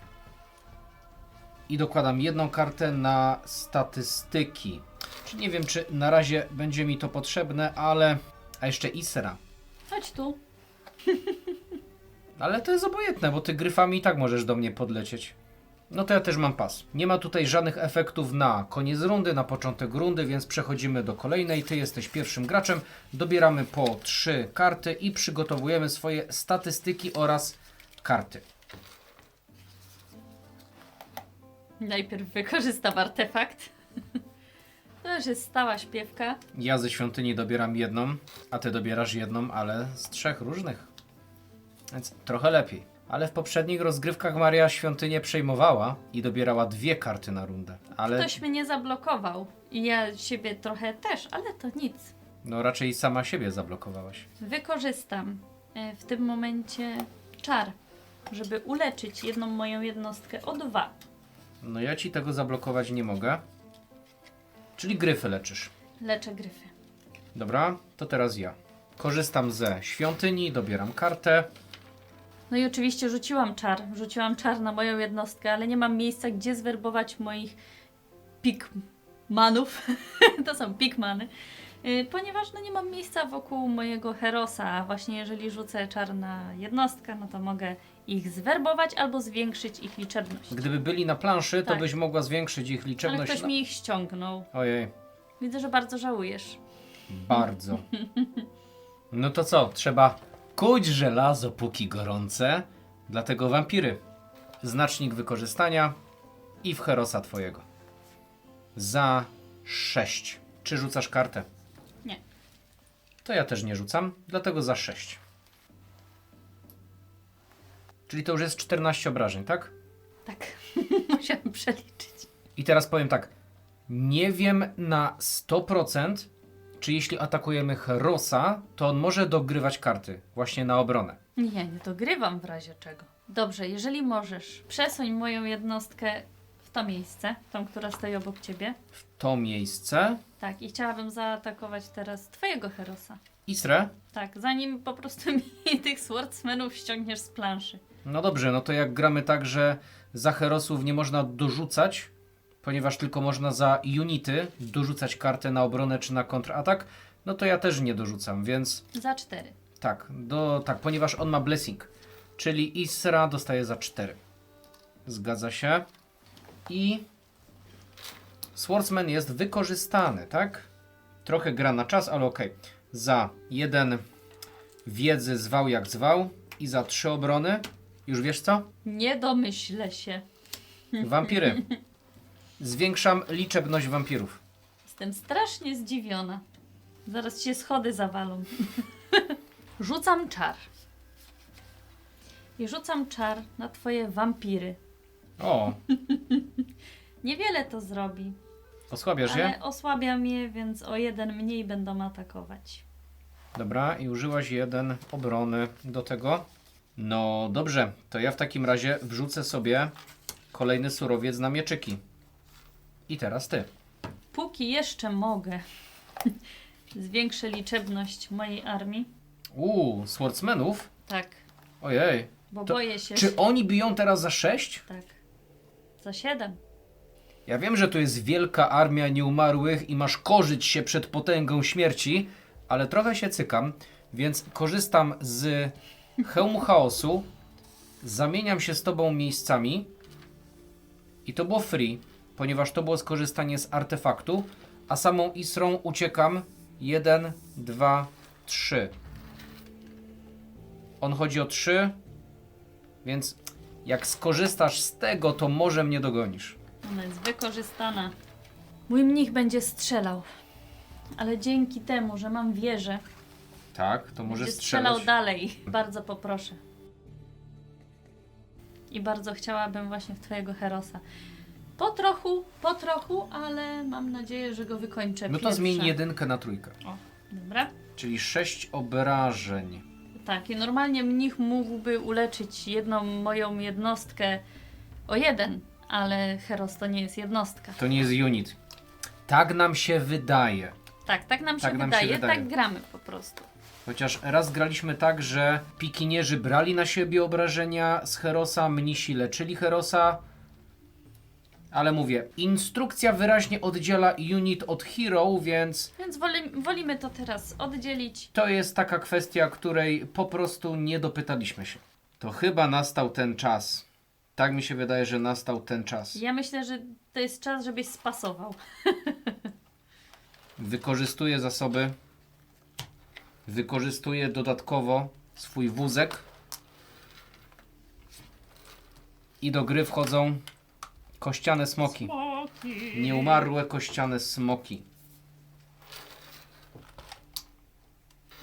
I dokładam jedną kartę na statystyki. Czy nie wiem, czy na razie będzie mi to potrzebne, ale... A jeszcze Isra. Chodź tu. Ale to jest obojętne, bo ty gryfami i tak możesz do mnie podlecieć. No to ja też mam pas. Nie ma tutaj żadnych efektów na koniec rundy, na początek rundy, więc przechodzimy do kolejnej. Ty jesteś pierwszym graczem. Dobieramy po 3 karty i przygotowujemy swoje statystyki oraz karty. Najpierw wykorzystam artefakt. To już jest stała śpiewka. Ja ze świątyni dobieram jedną, a ty dobierasz jedną, ale z 3 różnych. Więc trochę lepiej. Ale w poprzednich rozgrywkach Maria świątynię przejmowała i dobierała 2 karty na rundę. Ale Ktoś mnie zablokował. I ja siebie trochę też, ale to nic. no raczej sama siebie zablokowałaś. Wykorzystam w tym momencie czar, żeby uleczyć jedną moją jednostkę o 2. No ja ci tego zablokować nie mogę. Czyli gryfy leczysz. Leczę gryfy. Dobra, to teraz ja. Korzystam ze świątyni, dobieram kartę. No i oczywiście rzuciłam czar. Rzuciłam czar na moją jednostkę, ale nie mam miejsca, gdzie zwerbować moich pikmanów. To są pikmany. Ponieważ no nie mam miejsca wokół mojego herosa, a właśnie jeżeli rzucę czar na jednostkę, no to mogę ich zwerbować albo zwiększyć ich liczebność. Gdyby byli na planszy, to Tak. byś mogła zwiększyć ich Ale liczebność. ktoś mi ich ściągnął. Ojej, Widzę, że bardzo żałujesz. bardzo. No to co? Trzeba kuć żelazo póki gorące. Dlatego wampiry. Znacznik wykorzystania i w herosa twojego. Za 6. Czy rzucasz kartę? Nie. To ja też nie rzucam, dlatego za 6. Czyli to już jest 14 obrażeń, tak? Tak, musiałam przeliczyć. I teraz powiem tak. Nie wiem na 100%, czy jeśli atakujemy herosa, to on może dogrywać karty właśnie na obronę. Nie dogrywam w razie czego. Dobrze, jeżeli możesz, przesuń moją jednostkę w to miejsce, tą, która stoi obok ciebie. W to miejsce. Tak, i chciałabym zaatakować teraz twojego herosa. Isre? Tak, zanim po prostu mi tych swordsmanów ściągniesz z planszy. No dobrze, no to jak gramy tak, że za herosów nie można dorzucać, ponieważ tylko można za unity dorzucać kartę na obronę czy na kontratak, no to ja też nie dorzucam, więc Za 4. tak, ponieważ on ma blessing, czyli Isra dostaje za 4. Zgadza się. I Swordsman jest wykorzystany, tak? Trochę gra na czas, ale okej. Za 1 wiedzy zwał jak zwał i za 3 obrony. Już wiesz co? Nie domyślę się. Wampiry. Zwiększam liczebność wampirów. Jestem strasznie zdziwiona. Zaraz ci się schody zawalą. Rzucam czar. I rzucam czar na twoje wampiry. O, Niewiele to zrobi, osłabiasz je? ale osłabia mnie, więc o 1 mniej będą atakować. Dobra, i użyłaś 1 obrony do tego. No dobrze, to ja w takim razie wrzucę sobie kolejny surowiec na mieczyki. I teraz ty. Póki jeszcze mogę, zwiększę liczebność mojej armii. Swordsmanów? Tak, Ojej. bo To boję się. Czy oni biją teraz za 6? Tak. Za 7. Ja wiem, że to jest wielka armia nieumarłych i masz korzyć się przed potęgą śmierci, ale trochę się cykam, więc korzystam z hełmu chaosu, zamieniam się z tobą miejscami i to było free, ponieważ to było skorzystanie z artefaktu, a samą Isrą uciekam 1, 2, 3. On chodzi o 3, więc jak skorzystasz z tego, to może mnie dogonisz. Ona jest wykorzystana. Mój mnich będzie strzelał. Ale dzięki temu, że mam wieżę, Tak, to może będzie strzelał strzelać. dalej. Bardzo poproszę. I bardzo chciałabym właśnie w twojego herosa. Po trochu, ale mam nadzieję, że go wykończę No to pierwsza. zmień 1 na 3. O, dobra. Czyli 6 obrażeń. Tak, i normalnie mnich mógłby uleczyć jedną moją jednostkę o 1, ale heros to nie jest jednostka. To nie jest unit. Tak nam się wydaje. Tak nam się Tak nam się wydaje, wydaje. tak gramy po prostu. Chociaż raz graliśmy tak, że pikinierzy brali na siebie obrażenia z herosa, mnisi leczyli herosa. Ale mówię, instrukcja wyraźnie oddziela unit od hero, więc Więc wolimy to teraz oddzielić. to jest taka kwestia, której po prostu nie dopytaliśmy się. To chyba nastał ten czas. Tak mi się wydaje, że nastał ten czas. Ja myślę, że to jest czas, żebyś spasował. Wykorzystuję zasoby. Wykorzystuję dodatkowo swój wózek. I do gry wchodzą kościane smoki. Nieumarłe kościane smoki.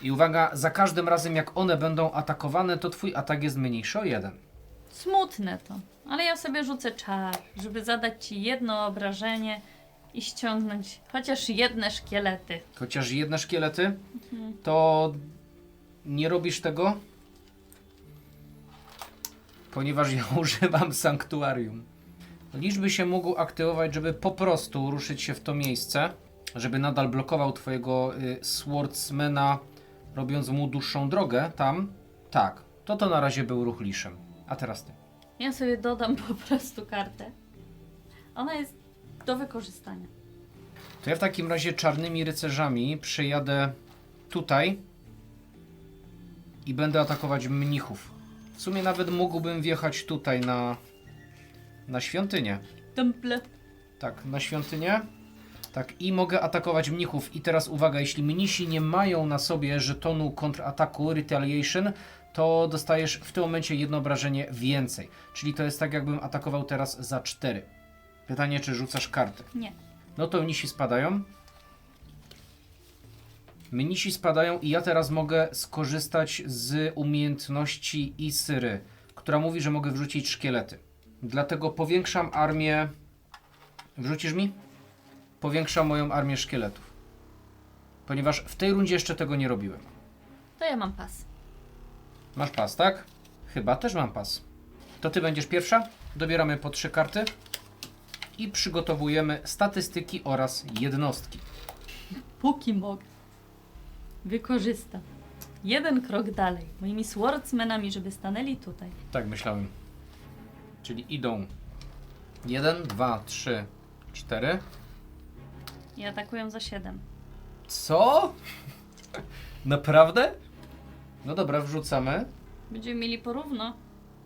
I uwaga, za każdym razem jak one będą atakowane, to twój atak jest mniejszy o 1. Smutne to. Ale ja sobie rzucę czar, żeby zadać ci jedno obrażenie i ściągnąć chociaż jedne szkielety. Chociaż jedne szkielety, to nie robisz tego, ponieważ ja używam sanktuarium. Liczby się mogą aktywować, żeby po prostu ruszyć się w to miejsce, żeby nadal blokował twojego swordsmana, robiąc mu dłuższą drogę tam. Tak, to na razie był ruch liszem. A teraz ty. Ja sobie dodam po prostu kartę. Ona jest do wykorzystania. To ja w takim razie czarnymi rycerzami przejadę tutaj i będę atakować mnichów. W sumie nawet mógłbym wjechać tutaj na świątynię. Temple. Tak, na świątynię. Tak, i mogę atakować mnichów. I teraz uwaga, jeśli mnisi nie mają na sobie żetonu kontrataku, retaliation, to dostajesz w tym momencie jedno obrażenie więcej. Czyli to jest tak, jakbym atakował teraz za 4. Pytanie, czy rzucasz kartę? Nie. No to mnisi spadają. Mnisi spadają i ja teraz mogę skorzystać z umiejętności Isyry, która mówi, że mogę wrzucić szkielety. Dlatego powiększam armię... Wrzucisz mi? Powiększam moją armię szkieletów. Ponieważ w tej rundzie jeszcze tego nie robiłem. To ja mam pas. Masz pas, tak? Chyba też mam pas. To ty będziesz pierwsza. Dobieramy po 3 karty. I przygotowujemy statystyki oraz jednostki. Póki mogę. Wykorzystam. Jeden krok dalej. Moimi swordsmenami, żeby stanęli tutaj. Tak myślałem. Czyli idą 1, 2, 3, 4. I atakują za 7. Co? Naprawdę? No dobra, wrzucamy. Będziemy mieli porówno.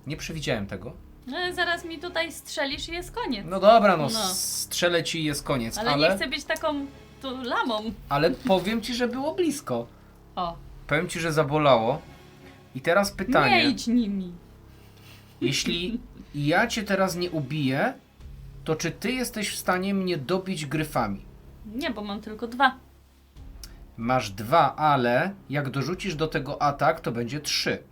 Nie przewidziałem tego. No ale zaraz mi tutaj strzelisz i jest koniec. No dobra, no, No. strzelę ci i jest koniec. Ale nie chcę być taką tu lamą. Ale powiem ci, że było blisko. O, Powiem ci, że zabolało. I teraz pytanie. nie idź nimi. Jeśli ja cię teraz nie ubiję, to czy ty jesteś w stanie mnie dobić gryfami? Nie, bo mam tylko 2. Masz 2, ale jak dorzucisz do tego atak, to będzie 3.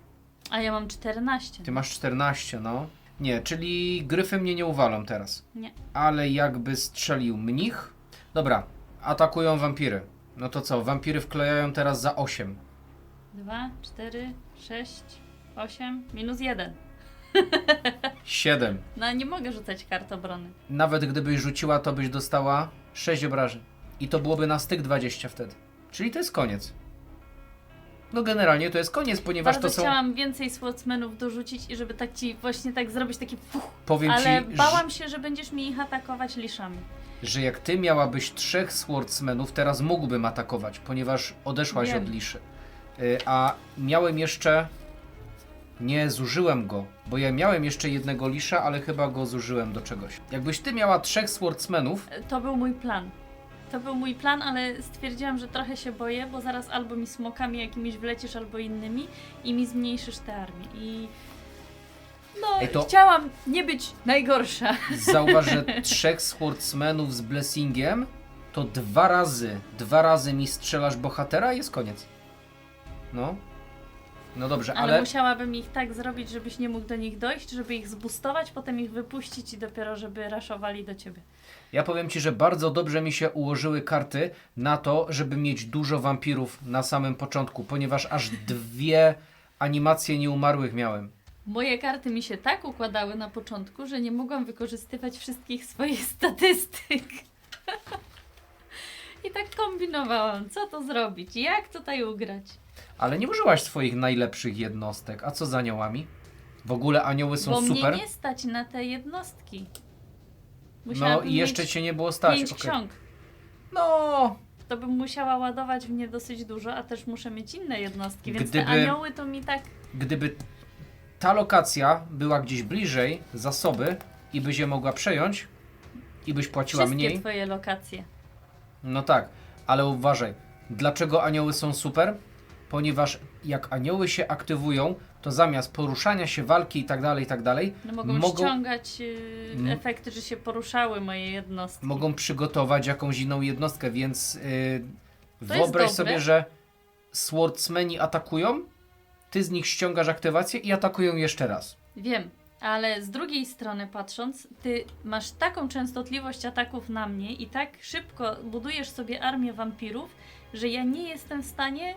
A ja mam 14. Ty masz 14, no. Nie, czyli gryfy mnie nie uwalą teraz. Nie. Ale jakby strzelił mnich... Dobra, atakują wampiry. No to co, wampiry wklejają teraz za 8. 2, 4, 6, 8, minus 1. 7. No nie mogę rzucać kart obrony. Nawet gdybyś rzuciła, to byś dostała 6 obrażeń. I to byłoby na styk 20 wtedy. Czyli to jest koniec. No generalnie to jest koniec, ponieważ Bardzo to są... chciałam więcej swordsmenów dorzucić i żeby tak ci właśnie tak zrobić taki Powiem ale ci, bałam się, że będziesz mi ich atakować liszami. że jak ty miałabyś 3 swordsmenów, teraz mógłbym atakować, ponieważ odeszłaś Wiem. od liszy. A miałem jeszcze... Nie zużyłem go, bo ja miałem jeszcze jednego lisza, ale chyba go zużyłem do czegoś. Jakbyś ty miała 3 swordsmenów, To był mój plan. To był mój plan, ale stwierdziłam, że trochę się boję, bo zaraz albo mi smokami jakimiś wlecisz, albo innymi i mi zmniejszysz te armię. I no, Ej, to- chciałam nie być najgorsza. zauważ, że 3 swordsmenów z blessingiem, to 2 razy mi strzelasz bohatera i jest koniec. No. No dobrze, Ale ale musiałabym ich tak zrobić, żebyś nie mógł do nich dojść, żeby ich zbustować, potem ich wypuścić i dopiero, żeby raszowali do ciebie. ja powiem ci, że bardzo dobrze mi się ułożyły karty na to, żeby mieć dużo wampirów na samym początku, ponieważ aż 2 animacje nieumarłych miałem. Moje karty mi się tak układały na początku, że nie mogłam wykorzystywać wszystkich swoich statystyk. I tak kombinowałam, co to zrobić, jak tutaj ugrać. Ale nie użyłaś swoich najlepszych jednostek. A co z aniołami? W ogóle anioły są Bo super. mnie nie stać na te jednostki. No Musiałabym i jeszcze mieć cię nie było stać. 5 okej. ksiąg. No, To bym musiała ładować w nie dosyć dużo, a też muszę mieć inne jednostki, więc Gdyby- te anioły to mi tak... gdyby ta lokacja była gdzieś bliżej zasoby i byś je mogła przejąć i byś płaciła Wszystkie mniej. twoje lokacje. No tak, ale uważaj. Dlaczego anioły są super? Ponieważ jak anioły się aktywują, to zamiast poruszania się, walki i tak dalej, No mogą ściągać efekty, że się poruszały moje jednostki. mogą przygotować jakąś inną jednostkę, więc jest wyobraź dobre. sobie, że swordsmeni atakują, ty z nich ściągasz aktywację i atakują jeszcze raz. Wiem, ale z drugiej strony patrząc, ty masz taką częstotliwość ataków na mnie i tak szybko budujesz sobie armię wampirów, że ja nie jestem w stanie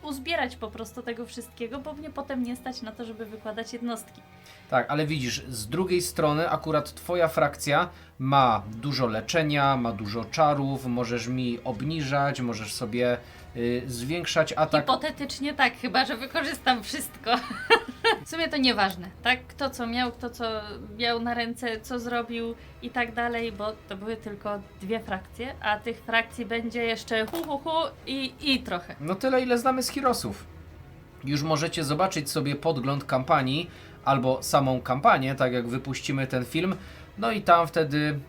uzbierać po prostu tego wszystkiego, bo mnie potem nie stać na to, żeby wykładać jednostki. Tak, ale widzisz, z drugiej strony akurat twoja frakcja ma dużo leczenia, ma dużo czarów, możesz mi obniżać, możesz sobie zwiększać atak. Hipotetycznie tak, chyba że wykorzystam wszystko. W sumie to nieważne, tak? Kto co miał na ręce, co zrobił i tak dalej, bo to były tylko 2 frakcje, a tych frakcji będzie jeszcze i trochę. No tyle, ile znamy z Heroesów. Już możecie zobaczyć sobie podgląd kampanii, albo samą kampanię, tak jak wypuścimy ten film. No i tam wtedy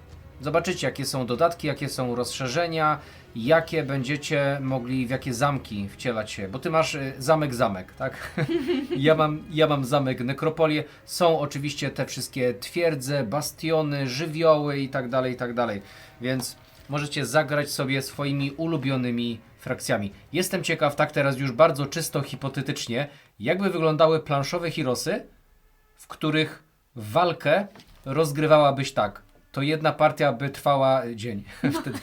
zobaczycie, jakie są dodatki, jakie są rozszerzenia, jakie będziecie mogli, w jakie zamki wcielać się. Bo ty masz zamek, tak? Ja mam zamek Nekropolię. Są oczywiście te wszystkie twierdze, bastiony, żywioły i tak dalej. Więc możecie zagrać sobie swoimi ulubionymi frakcjami. Jestem ciekaw, tak teraz już bardzo czysto hipotetycznie, jakby wyglądały planszowe Heroesy, w których walkę rozgrywałabyś tak. To jedna partia by trwała dzień. Wtedy.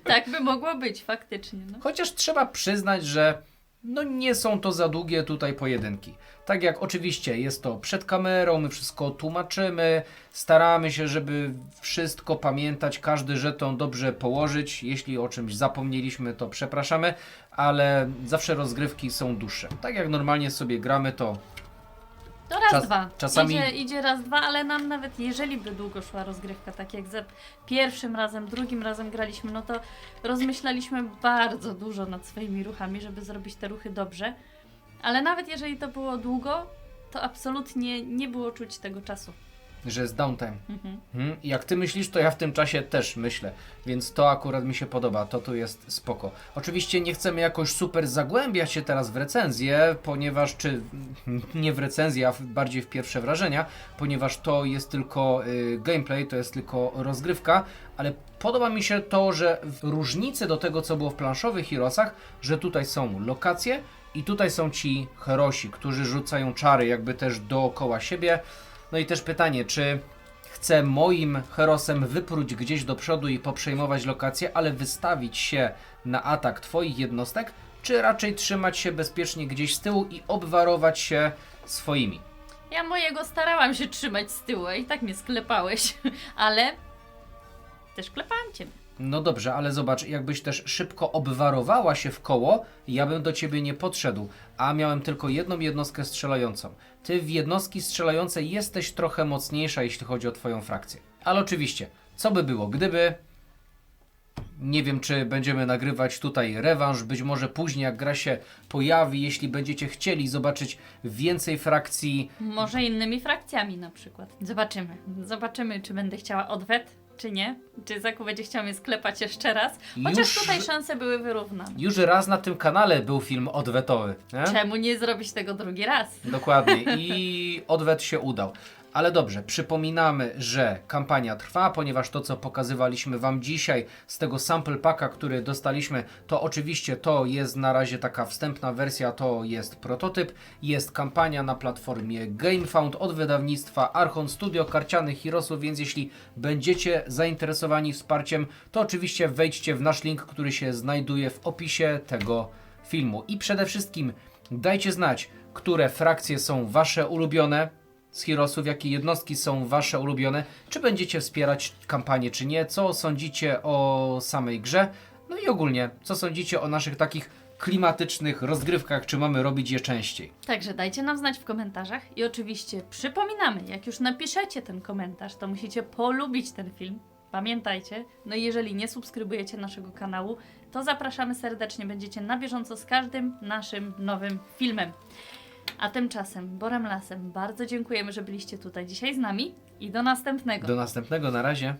Tak by mogło być faktycznie. No. Chociaż trzeba przyznać, że no nie są to za długie tutaj pojedynki. Tak jak oczywiście jest to przed kamerą, my wszystko tłumaczymy, staramy się, żeby wszystko pamiętać, każdy żeton dobrze położyć. Jeśli o czymś zapomnieliśmy, to przepraszamy, ale zawsze rozgrywki są dłuższe. Tak jak normalnie sobie gramy, to To raz, dwa. czasami Idzie raz, dwa, ale nam nawet jeżeli by długo szła rozgrywka, tak jak za pierwszym razem, drugim razem graliśmy, no to rozmyślaliśmy bardzo dużo nad swoimi ruchami, żeby zrobić te ruchy dobrze. Ale nawet jeżeli to było długo, to absolutnie nie było czuć tego czasu. że jest downtime. I jak ty myślisz, to ja w tym czasie też myślę, więc to akurat mi się podoba, to tu jest spoko. Oczywiście nie chcemy jakoś super zagłębiać się teraz w recenzję, ponieważ, czy nie w recenzję, a bardziej w pierwsze wrażenia, ponieważ to jest tylko gameplay, to jest tylko rozgrywka, ale podoba mi się to, że różnice do tego, co było w planszowych Heroesach, że tutaj są lokacje i tutaj są ci herosi, którzy rzucają czary jakby też dookoła siebie. No i też pytanie, czy chcę moim herosem wypróć gdzieś do przodu i poprzejmować lokacje, ale wystawić się na atak twoich jednostek, czy raczej trzymać się bezpiecznie gdzieś z tyłu i obwarować się swoimi? Ja mojego starałam się trzymać z tyłu i tak mnie sklepałeś, ale też klepałam ciebie. No dobrze, ale zobacz, jakbyś też szybko obwarowała się w koło, ja bym do ciebie nie podszedł, a miałem tylko jedną jednostkę strzelającą. Ty w jednostki strzelające jesteś trochę mocniejsza, jeśli chodzi o twoją frakcję. Ale oczywiście, co by było, gdyby... Nie wiem, czy będziemy nagrywać tutaj rewanż, być może później jak gra się pojawi, jeśli będziecie chcieli zobaczyć więcej frakcji. Może innymi frakcjami na przykład. Zobaczymy, czy będę chciała odwet, czy nie. Czy Zaku będzie chciał mnie sklepać jeszcze raz. Chociaż tutaj szanse były wyrównane. Już raz na tym kanale był film odwetowy. Nie? Czemu nie zrobić tego drugi raz? Dokładnie i odwet się udał. Ale dobrze, przypominamy, że kampania trwa, ponieważ to, co pokazywaliśmy Wam dzisiaj z tego sample packa, który dostaliśmy, to oczywiście to jest na razie taka wstępna wersja, to jest prototyp. Jest kampania na platformie GameFound od wydawnictwa Archon Studio Karcianych Heroesów, więc jeśli będziecie zainteresowani wsparciem, to oczywiście wejdźcie w nasz link, który się znajduje w opisie tego filmu. I przede wszystkim dajcie znać, które frakcje są Wasze ulubione z Heroesów, jakie jednostki są Wasze ulubione, czy będziecie wspierać kampanię, czy nie, co sądzicie o samej grze, no i ogólnie, co sądzicie o naszych takich klimatycznych rozgrywkach, czy mamy robić je częściej. Także dajcie nam znać w komentarzach i oczywiście przypominamy, jak już napiszecie ten komentarz, to musicie polubić ten film. Pamiętajcie, no i jeżeli nie subskrybujecie naszego kanału, to zapraszamy serdecznie, będziecie na bieżąco z każdym naszym nowym filmem. A tymczasem, Borem Lasem, bardzo dziękujemy, że byliście tutaj dzisiaj z nami i do następnego. Do następnego, na razie.